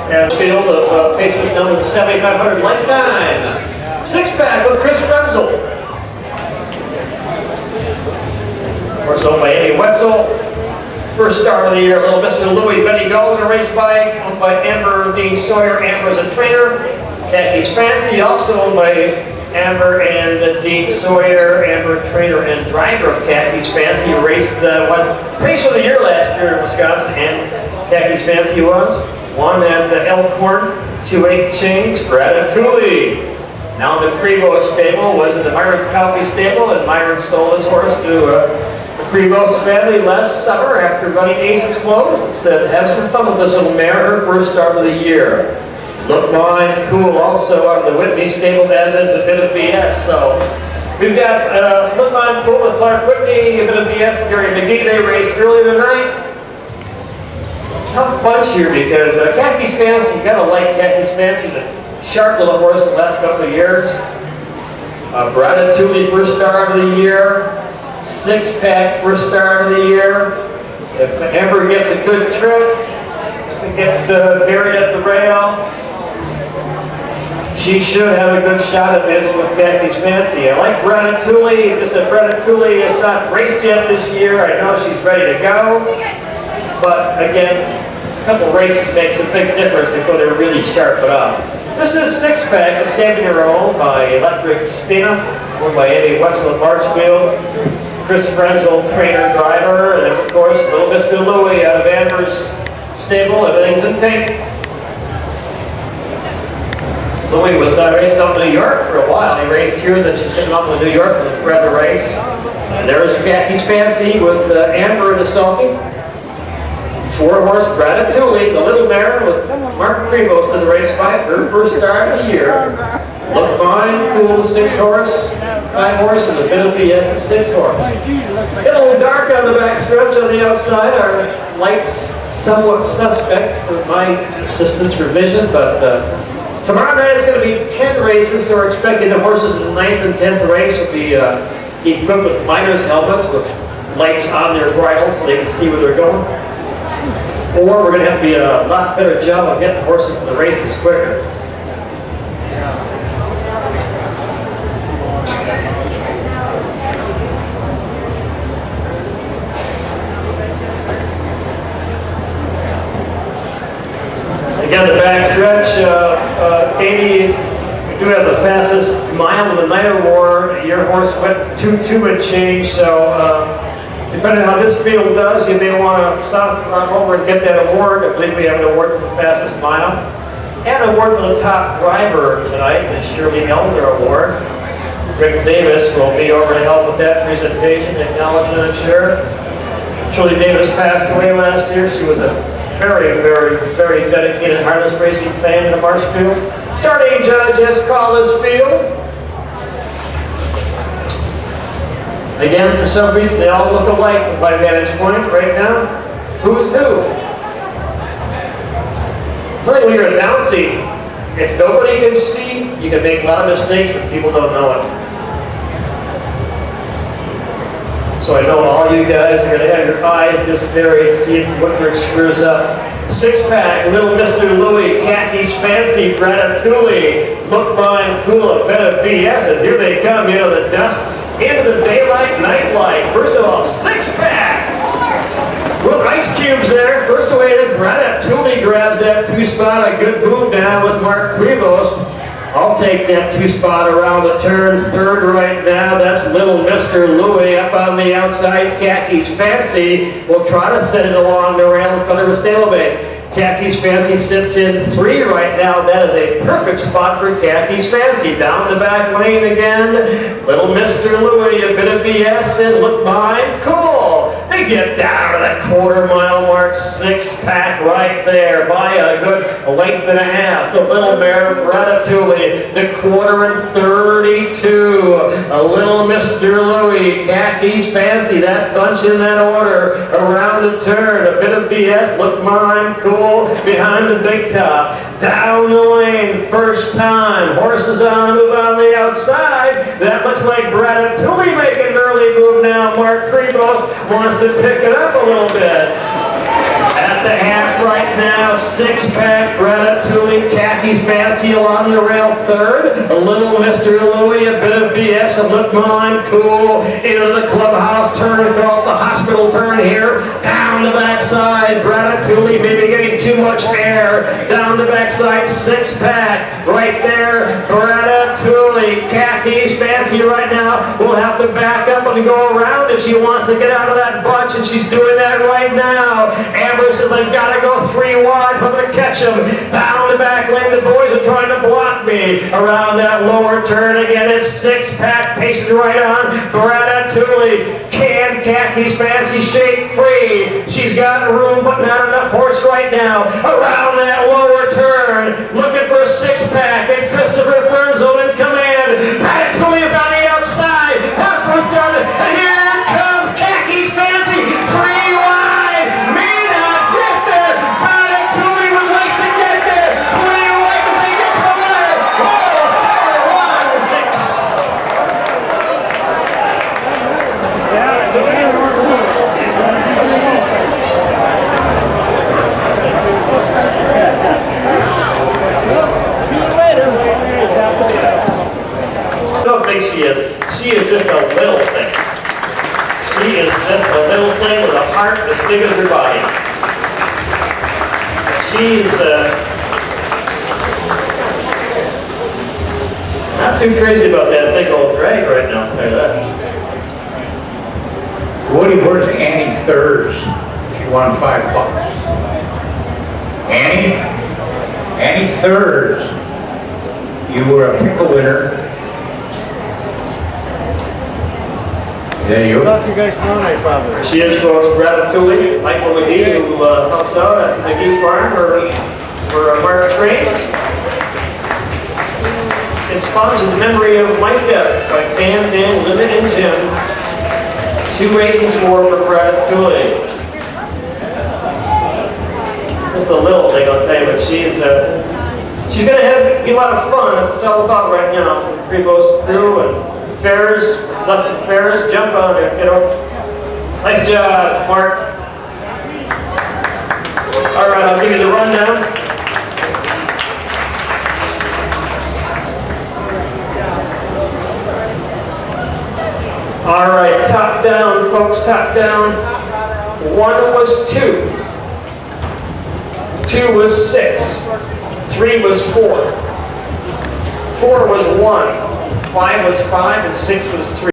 And field of basement number 7500 lifetime. SIXXPAK with Frenzel. Horse owned by NB Wetzel. First start of the year, little Mr. Louie, BGald in a race bike, owned by ASawyer. Amber is a trainer. KHAKIS Fancy, also owned by Amber and Dean Sawyer. Amber, trainer and driver of KHAKIS Fancy. Raced won race of the year last year in Wisconsin, and KHAKIS Fancy won at Elkhorn, 2/8 change. BRATATOUILLE. Now the Prevost stable was at the Myron County stable, and Myron sold his horse to the Prevost family last summer after running ASawyer. And said, have some fun with this little mare, her first start of the year. LOOKMAIMCOOL also on the Whitney stable, as is ABITOFBS. So we've got LOOKMAIMCOOL with Whitney, ABITOFBS, Gary McGee. They raced earlier tonight. Tough bunch here because KHAKIS Fancy, you gotta like KHAKIS Fancy, the sharp little horse the last couple of years. BRATATOUILLE first start of the year. SIXXPAK first start of the year. If Amber gets a good trip, doesn't get buried at the rail, she should have a good shot at this with KHAKIS Fancy. I like BRATATOUILLE, just that BRATATOUILLE is not raced yet this year. I know she's ready to go, but again, a couple races makes a big difference before they really sharpen up. This is SIXXPAK, a 7-year-old by Electric Spina, owned by NB Wetzel of Marshfield. Frenzel, trainer, driver, and then of course little Mr. Louie out of Amber's stable. Everything's in pink. Louie was raced up in New York for a while. He raced here, then she's sitting up in New York and thread the race. And there's KHAKIS Fancy with Amber and the sulky. 4-horse BRATATOUILLE, the little mare with MPrevost in the race bike, her first start of the year. LOOKMAIMCOOL, 6-horse, 5-horse, and ABITOFBS, 6-horse. Get a little dark on the back stretch on the outside. Our lights somewhat suspect with my assistance for vision, but tomorrow night it's going to be 10 races, so we're expecting the horses in the 9th and 10th race will be equipped with miners' helmets with lights on their bridles so they can see where they're going. Or we're going to have to be a lot better job of getting horses in the races quicker. Again, the back stretch, Amy, we do have the fastest mile of the night award. Your horse went 2 and change, so depending on how this field does, you may want to run over and get that award. I believe we have an award for the fastest mile. And an award for the top driver tonight, the Shirley Elder Award. Rick Davis will be over to help with that presentation, acknowledgement, I'm sure. Shirley Davis passed away last year. She was a very, very, very dedicated harness racing fan in the Marshfield. Starting judges call this field. Again, for some reason, they all look alike from my vantage point right now. Who's who? Like when you're announcing, if nobody can see, you can make a lot of mistakes and people don't know it. So I know all you guys are going to have your eyes just buried, see if Whitmer screws up. SIXXPAK, little Mr. Louie, KHAKIS Fancy, BRATATOUILLE, LOOKMAIMCOOL, ABITOFBS, and here they come into the dust, into the daylight, nightlight. First of all, SIXXPAK with ice cubes there. First away to BRATATOUILLE grabs that 2-spot, a good move now with MPrevost. I'll take that 2-spot around the turn. Third right now, that's little Mr. Louie up on the outside. KHAKIS Fancy will try to send it along the rail in front of a stablemate. KHAKIS Fancy sits in 3 right now. That is a perfect spot for KHAKIS Fancy. Down the back lane again. Little Mr. Louie, ABITOFBS, and LOOKMAIMCOOL. They get down to that quarter-mile mark. SIXXPAK right there by a good length and a half. The little mare BRATATOUILLE, the 1:32. A little Mr. Louie, KHAKIS Fancy, that bunch in that order around the turn. ABITOFBS, LOOKMAIMCOOL behind the big top. Down the lane, first time. Horses on the move on the outside. That looks like BRATATOUILLE making an early move now. MPrevost wants to pick it up a little bit. At the hat right now. SIXXPAK, BRATATOUILLE, KHAKIS fancy along the rail third. A little Mr. Louie, a bit of BS, a LOOKMAIMCOOL. Into the clubhouse turn, called the hospital turn here. Down the backside, BRATATOUILLE maybe getting too much air. Down the backside, SIXXPAK right there. BRATATOUILLE, KHAKIS fancy right now. We'll have to back up and go around if she wants to get out of that bunch, and she's doing that right now. Amber says, I've got to go 3 wide, I'm going to catch him. Down the back lane, the boys are trying to block me. Around that lower turn again, it's SIXXPAK pacing right on. BRATATOUILLE, can KHAKIS fancy shake free. She's got room, but not enough horse right now. Around that lower turn, looking for SIXXPAK and Christopher Frenzel in command. BRATATOUILLE is on the outside. Half first down, and here comes KHAKIS fancy. 3 wide, may not get there. BRATATOUILLE would like to get there. 3 wide as they get from there. Oh, 7-1, 6. I don't think she is. She is just a little thing. She is just a little thing with a heart as big as her body. She's not too crazy about that big old drag right now, I'll tell you that. Woody, where's Annie Thurs? She won $5. Annie Thurs, you were a pickle winner. Yeah, you. Talk to you guys tomorrow night, probably. She is, folks, BRATATOUILLE, Michael McGee, who helps out at McGee Farm for Mark Trains. It sponsors the memory of Micah by Pam, Dan, Limit, and Jim. 2 ratings for BRATATOUILLE. Just a little thing, I'll tell you, but she's going to be a lot of fun. That's what it's all about right now for the Prevost crew and Ferris. It's left in Ferris. Jump on there, kiddo. Nice job, Mark. All right, I'll give you the rundown. All right, top down, folks, top down. 1 was 2. 2 was 6. 3 was 4. 4 was 1. 5 was 5, and 6 was 3.